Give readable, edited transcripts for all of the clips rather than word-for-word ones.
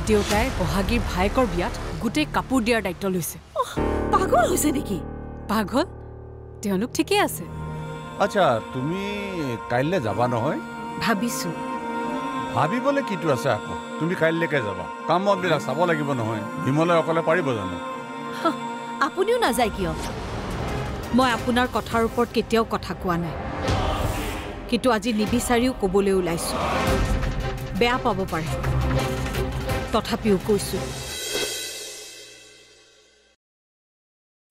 দেউতাই বহাগীৰ ভায়েকৰ বিয়াত গোটেই কাপোৰ দিয়াৰ দায়িত্ব লৈছে পাগল হৈছে নেকি পাগল তেওঁলোক ঠিকই আছে আচ্ছা তুমি কাইলৈ যাবা নহয় ভাবিছো ভাবিবলৈ কিটো আছে আকৌ তুমি কাইলৈকে যাবা কামবিলাক চাব লাগিব নহয় বিমলে অকলে পাৰিব জানো আপুনিও নাযায় কিয় মই আপোনাৰ কথাৰ ওপৰত কেতিয়াও কথা কোৱা নাই কিন্তু আজি নিবিচাৰিও ক'বলৈ ওলাইছো বেয়া পাব পাৰে তথাপিও কৈছো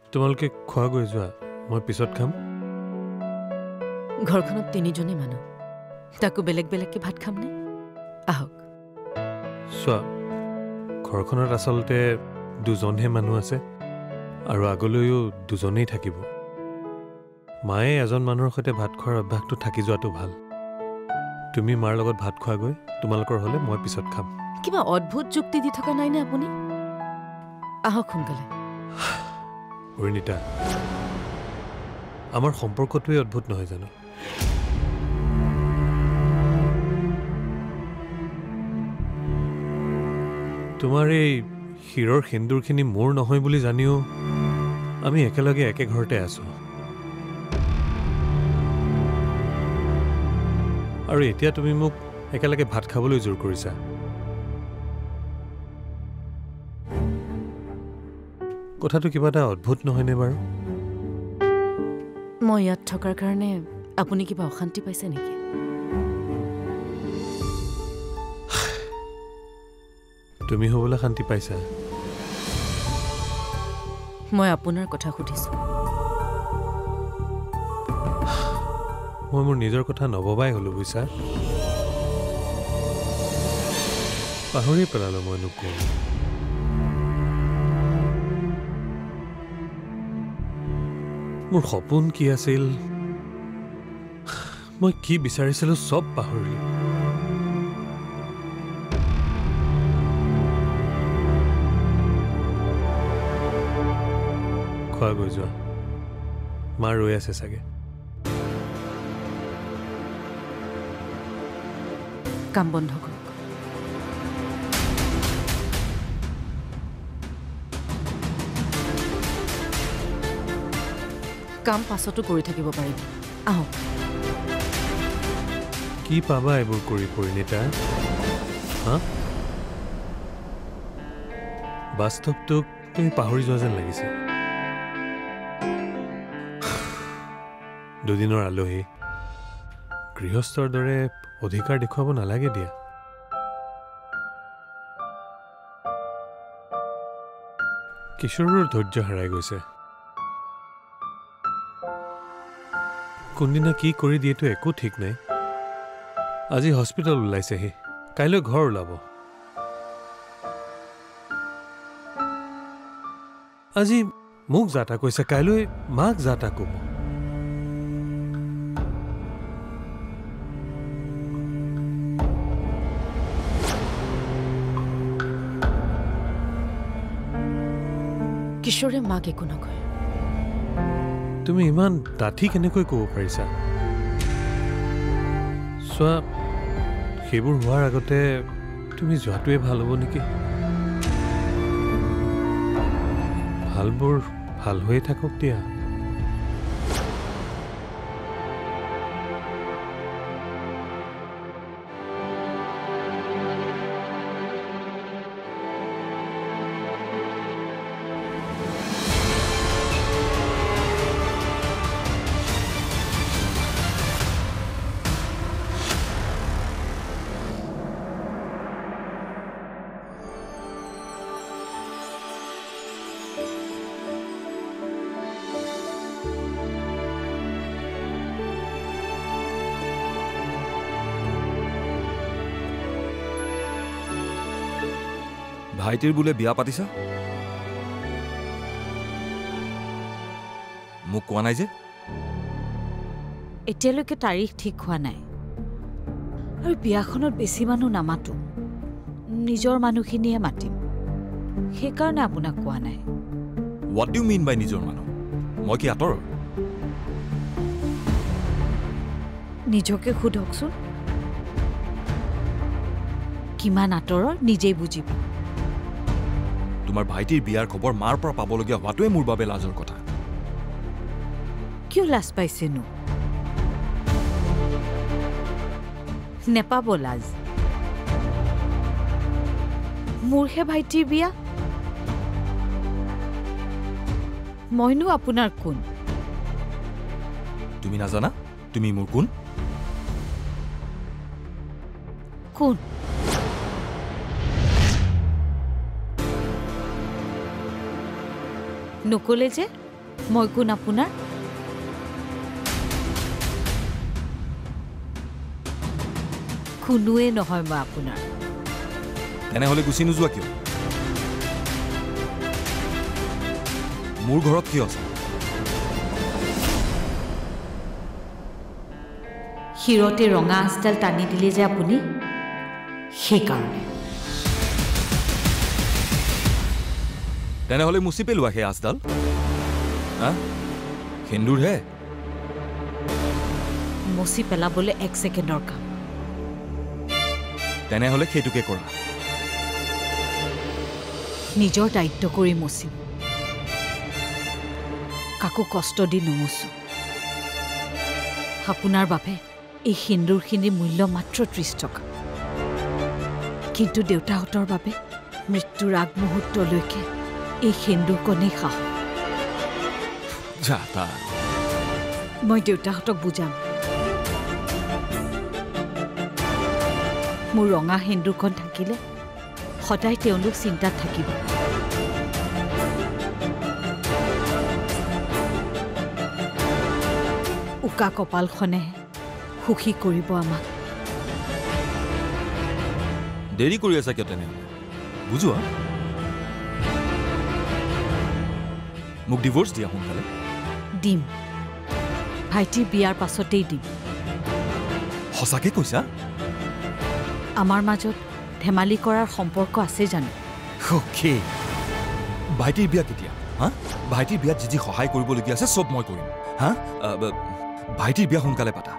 তোমালোকে খোৱা গৈ যোৱা মই পিছত খাম ঘৰখনত তিনিজনে মানুহ তাকো বেলেগ বেলেগকে ভাত খাম নে আহক চোৱা ঘৰখনত আচলতে দুজনহে মানুহ আছে আৰু আগলৈও দুজনেই থাকিব মায়ে এজন মানুহৰ সৈতে ভাত খোৱাৰ অভ্যাসটো থাকি যোৱাটো ভাল তুমি মাৰ লগত ভাত খোৱাগৈ তোমালোকৰ হ'লে মই পিছত খাম কিবা অদ্ভুত যুক্তি দি থকা নাইনে আপুনি আহক সোনকালে পৰিণীতা আমাৰ সম্পৰ্কটোৱে অদ্ভুত নহয় জানো তোমাৰ এই শিৰৰ সেন্দুৰখিনি মোৰ নহয় বুলি জানিও আমি একেলগে একে ঘৰতে আছো আৰু এতিয়া তুমি মোক একেলগে ভাত খাবলৈ জোৰ কৰিছা কথাটো কিবা এটা অদ্ভুত নহয়নে বাৰু মই ইয়াত থকাৰ কাৰণে আপুনি কিবা অশান্তি পাইছে নেকি তুমি হ'বলৈ শান্তি পাইছা মই আপোনাৰ কথা সুধিছো মই মোৰ নিজৰ কথা নভবাই হলো বুইছা পাহৰি পেলালো মই নকওঁ মোৰ সপোন কি আছিল মই কি বিচাৰিছিলো সব পাহৰিলো খোৱা গৈ যোৱা মা ৰৈ আছে চাগে কাম বন্ধ কৰক কাম পাছতো কৰি থাকিব পাৰিব আহক কি পাবা এইবোৰ কৰি পৰিণীতা হা বাস্তৱটোক তুমি পাহৰি যোৱা যেন লাগিছে দুদিনৰ আলহী গৃহস্থৰ দৰে অধিকাৰ দেখুৱাব নালাগে দিয়া কিশোৰৰ ধৈৰ্য হেৰাই গৈছে কোনদিনা কি কৰি দিয়েতো একো ঠিক নাই আজি হস্পিটেল ওলাইছেহি কাইলৈ ঘৰ ওলাব আজি মোক যাতা কৈছে কাইলৈ মাক যাতা ক'ব কিশোৰে মাক একো নকয় তুমি ইমান ডাঠি কেনেকৈ ক'ব পাৰিছা চোৱা সেইবোৰ হোৱাৰ আগতে তুমি যোৱাটোৱে ভাল হ'ব নেকি ভালবোৰ ভাল হৈয়ে থাকক দিয়া ভাইটিৰ বোলে বিয়া পাতিছা মোক কোৱা নাই যে এতিয়ালৈকে তাৰিখ ঠিক হোৱা নাই আৰু বিয়াখনত বেছি মানুহ নামাতো নিজৰ মানুহখিনিয়ে মাতিম সেইকাৰণে আপোনাক কোৱা নাই হোৱাট ডু মিন বাই নিজৰ মানুহ মই কি আঁতৰ নিজকে সোধকচোন কিমান আঁতৰৰ নিজেই বুজিব তোমাৰ ভাইটিৰ বিয়াৰ খবৰ মাৰ পৰা পাবলগীয়া হোৱাটোৱে মোৰ বাবে লাজৰ কথা। কিয় লাজ পাইছেনো? নেপাব লাজ। মোৰহে ভাইটিৰ বিয়া, মইনো আপোনাৰ কোন? তুমি নাজানা তুমি মোৰ কোন? কোন? নকলে যে মই কোন আপোনাৰ? কোনোৱে নহয় মই আপোনাৰ। তেনেহ'লে গুচি নোযোৱা কিয়? মোৰ ঘৰত কিয় আছে? শিৰতে ৰঙা আঁচডাল টানি দিলে যে আপুনি, সেইকাৰণে। তেনেহ'লে মুচি পেলোৱা সেই আঁচডাল। সেন্দুৰহে মচি পেলাবলৈ 1 ছেকেণ্ডৰ কাম। তেনেহ'লে সেইটোকে কৰা। নিজৰ দায়িত্ব কৰি মচিম, কাকো কষ্ট দি নমচো। আপোনাৰ বাবে এই সেন্দুৰখিনিৰ মূল্য মাত্ৰ 30 টকা, কিন্তু দেউতাহঁতৰ বাবে মৃত্যুৰ আগমুহূৰ্তলৈকে এই সেন্দুৰকণেই সাহস। মই দেউতাহঁতক বুজাম, মোৰ ৰঙা সেন্দুৰখন থাকিলে সদায় তেওঁলোক চিন্তাত থাকিব। উকা কপালখনে সুখী কৰিব আমাক। দেৰি কৰি আছা কিয় তেনেহ'লে? বুজোৱা, মোক ডিভোৰ্চ দিয়া সোনকালে। দিম, ভাইটিৰ বিয়াৰ পাছতেই দিম। সঁচাকে কৈছা? আমাৰ মাজত ধেমালি কৰাৰ সম্পৰ্ক আছে জানো? ভাইটিৰ বিয়া কেতিয়া? ভাইটিৰ বিয়াত যি সহায় কৰিবলগীয়া আছে চব মই কৰিম। ভাইটিৰ বিয়া সোনকালে পাতা।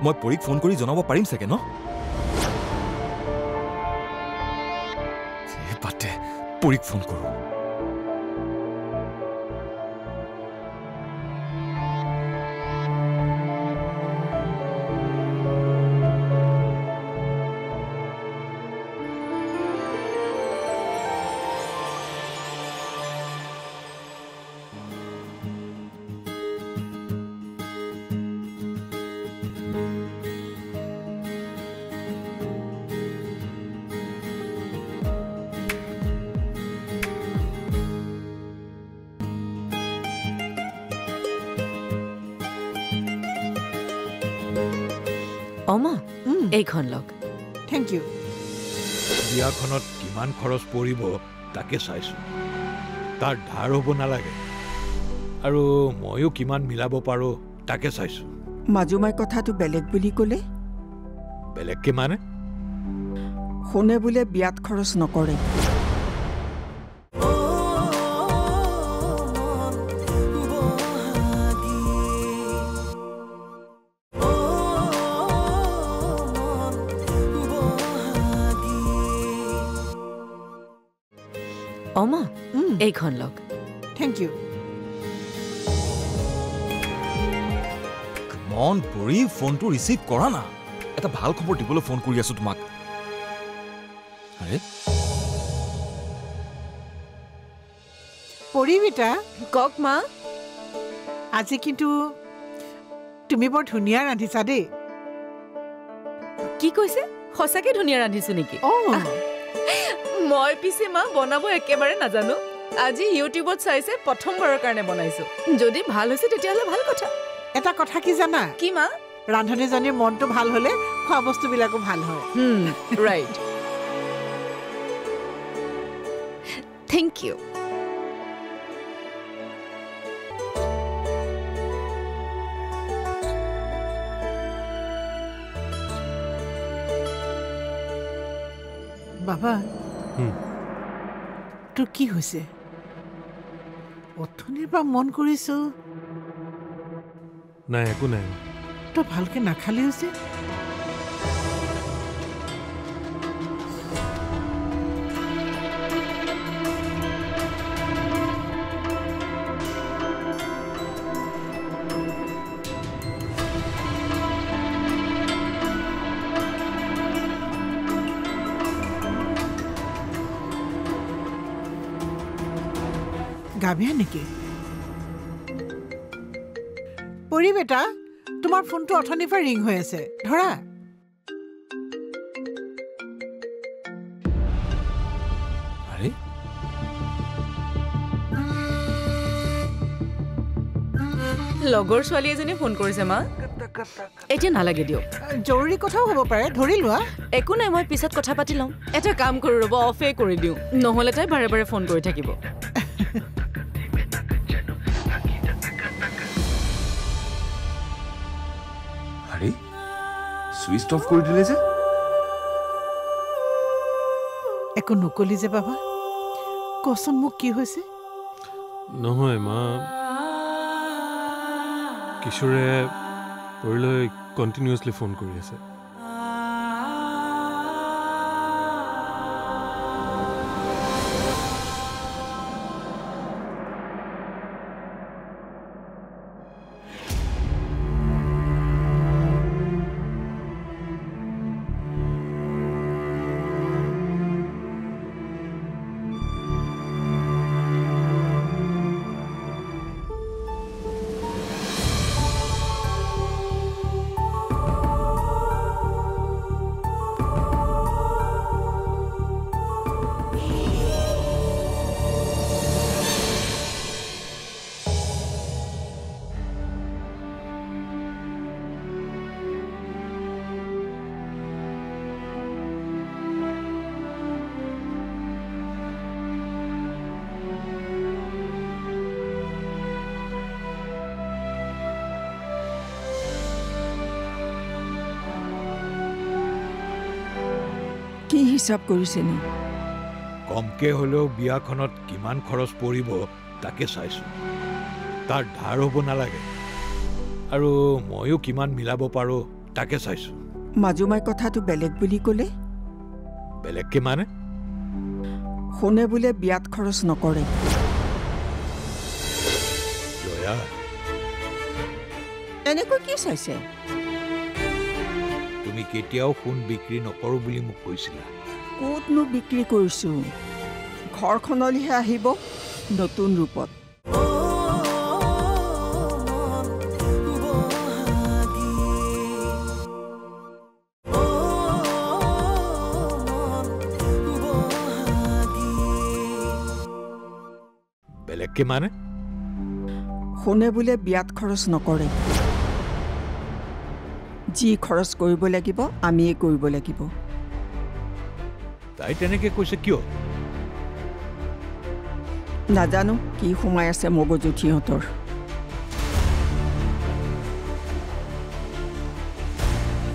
মই পৰীক ফোন কৰি জনাব পাৰিম চাগে ন? পাতে পৰীক ফোন কৰোঁ। অমা, এইখন লওক। Thank you. বিয়াখনত কিমান খৰচ পৰিব তাকে চাইছোঁ। তাৰ ধাৰ হ'ব নালাগে, আৰু ময়ো কিমান মিলাব পাৰোঁ তাকে চাইছোঁ। মাজুমাই কথাটো বেলেগ বুলি ক'লে? বেলেগকে মানে? শুনে বোলে বিয়াত খৰচ নকৰে। অমা, এইখন লওক। Thank you. মন পৰি ফোনটো ৰিচিভ কৰা না। এটা ভাল খবৰ দিবলৈ ফোন কৰি আছো তোমাক। আৰে পৰিবিতা, কওক মা। আজি কিন্তু তুমি বৰ ধুনীয়া ৰান্ধিছা দেই। কি কৈছে? সঁচাকে ধুনীয়া ৰান্ধিছো নেকি? মই পিছে মা বনাব একেবাৰে নাজানো। আজি ইউটিউবত চাইছে প্ৰথমবাৰৰ কাৰণে বনাইছো। যদি ভাল হৈছে তেতিয়াহ'লে ভাল কথা। এটা কথা কি জানা? কি মা? ৰান্ধনীজনীৰ মনটো ভাল হ'লে খোৱা বস্তুবিলাকো ভাল হয়। ৰাইট। Thank you. বাবা, তোৰ কি হৈছে? অথনিৰ পৰা মন কৰিছো। নাই, একো নাই। তই ভালকে নাখালেও যে। গা বেয়া নেকি? পৰি বেটা, তোমাৰ ফোনটো অথনিৰ পৰা ৰিং হৈ আছে, ধৰা। আৰে লগৰ ছোৱালী এজনীয়ে ফোন কৰিছে মা। এতিয়া নালাগে দিয়ক, জৰুৰী কথাও হ'ব পাৰে, ধৰি লোৱা। একো নাই, মই পিছত কথা পাতি ল'ম। এটা কাম কৰোঁ ৰ'ব, অফে কৰি দিওঁ, নহ'লে তাই বাৰে বাৰে ফোন কৰি থাকিব। আৰে ছুইচ অফ কৰি দিলে যে। একো নকলি যে বাবা, কচোন মোক কি হৈছে? নহয় মা, কিশোৰে পৰিলৈ কণ্টিনিউৱাছলি ফোন কৰি আছে। কি হিচাপ কৰিছেনো? কমকে হ'লেও বিয়াখনত কিমান খৰচ পৰিব তাকে চাইছোঁ। তাৰ ধাৰ হ'ব নালাগে, আৰু ময়ো কিমান মিলাব পাৰোঁ তাকে চাইছোঁ। মাজুমাই কথাটো বেলেগ বুলি ক'লে? বেলেগকে মানে? শুনে বোলে বিয়াত খৰচ নকৰে। জয়া, এনেকৈ কি চাইছে? তুমি কেতিয়াও সোণ বিক্ৰী নকৰোঁ বুলি মোক কৈছিলা। ক'তনো বিক্ৰী কৰিছোঁ? ঘৰখনলৈহে আহিব নতুন ৰূপত। বেলেগকে মানে? শুনে বোলে বিয়াত খৰচ নকৰে। যি খৰচ কৰিব লাগিব আমিয়ে কৰিব লাগিব। তাই তেনেকে কৈছে কিয়? নাজানো কি সোমাই আছে মগজুত সিহঁতৰ।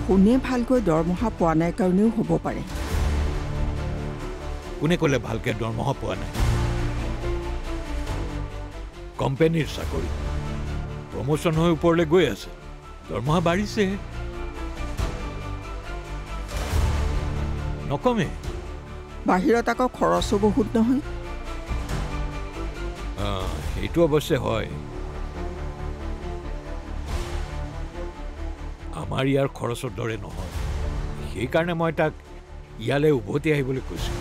শুনে ভালকৈ দৰমহা পোৱা নাই কাৰণেও হ'ব পাৰে। কোনে ক'লে ভালকে দৰমহা পোৱা নাই? কোম্পানীৰ চাকৰি, প্ৰমোশ্যন হৈ ওপৰলৈ গৈ আছে, দৰমহা বাঢ়িছে। নকমে। বাহিৰত আকৌ খৰচো বহুত নহয়। সেইটো অৱশ্যে হয়। আমাৰ ইয়াৰ খৰচৰ দৰে নহয়, সেইকাৰণে মই তাক ইয়ালৈ উভতি আহিবলৈ কৈছোঁ।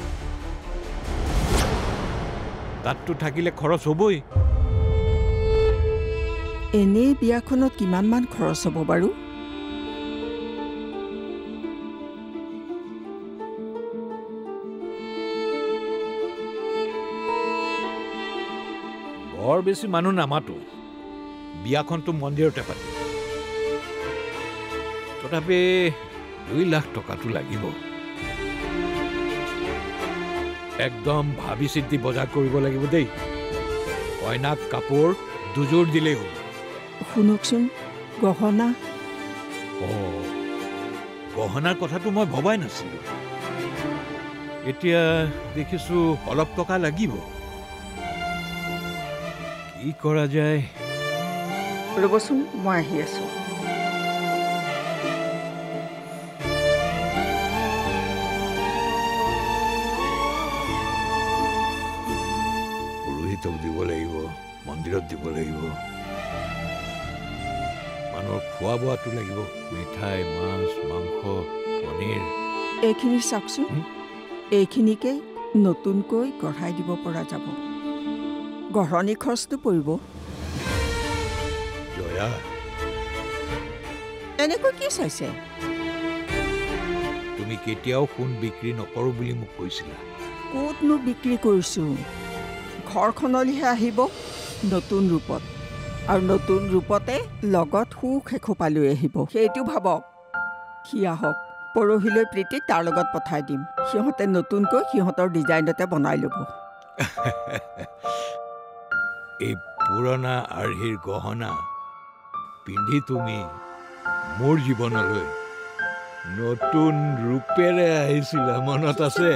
তাততো থাকিলে খৰচ হ'বই। এনেই বিয়াখনত কিমানমান খৰচ হ'ব বাৰু? বৰ বেছি মানুহ নামাতো, বিয়াখনটো মন্দিৰতে পাতিম। তথাপি 2 লাখ টকাটো লাগিব। একদম ভাবি চিন্তি বজাৰ কৰিব লাগিব দেই। কইনাক কাপোৰ 2 যোৰ দিলেই হ'ব। শুনকচোন, গহনা? গহনাৰ কথাটো মই ভবাই নাছিলোঁ। এতিয়া দেখিছোঁ অলপ টকা লাগিব। কি কৰা যায়? ৰ'বচোন, মই আহি আছোঁ। পুৰোহিতক দিব লাগিব, মন্দিৰত দিব লাগিব, মানুহৰ খোৱা বোৱাটো লাগিব, মিঠাই, মাছ, মাংস, পনীৰ। এইখিনি চাওকচোন, এইখিনিকে নতুনকৈ গঢ়াই দিব পৰা যাব। গঢ়নি খৰচটো পৰিব। জয়া, এনেকৈ কি চাইছে? তুমি কেতিয়াও সোণ বিক্ৰী নকৰোঁ বুলি মোক কৈছিলা। ক'তনো বিক্ৰী কৰিছোঁ? ঘৰখনলৈহে আহিব নতুন ৰূপত, আৰু নতুন ৰূপতে লগত সুখ এখোপা লৈ আহিব। সেইটো ভাবক। সি আহক, পৰহিলৈ প্ৰীতিক তাৰ লগত পঠাই দিম। সিহঁতে নতুনকৈ সিহঁতৰ ডিজাইনতে বনাই ল'ব। এই পুৰণা আৰ্হিৰ গহনা পিন্ধি তুমি মোৰ জীৱনলৈ নতুন ৰূপেৰে আহিছিলা, মনত আছে?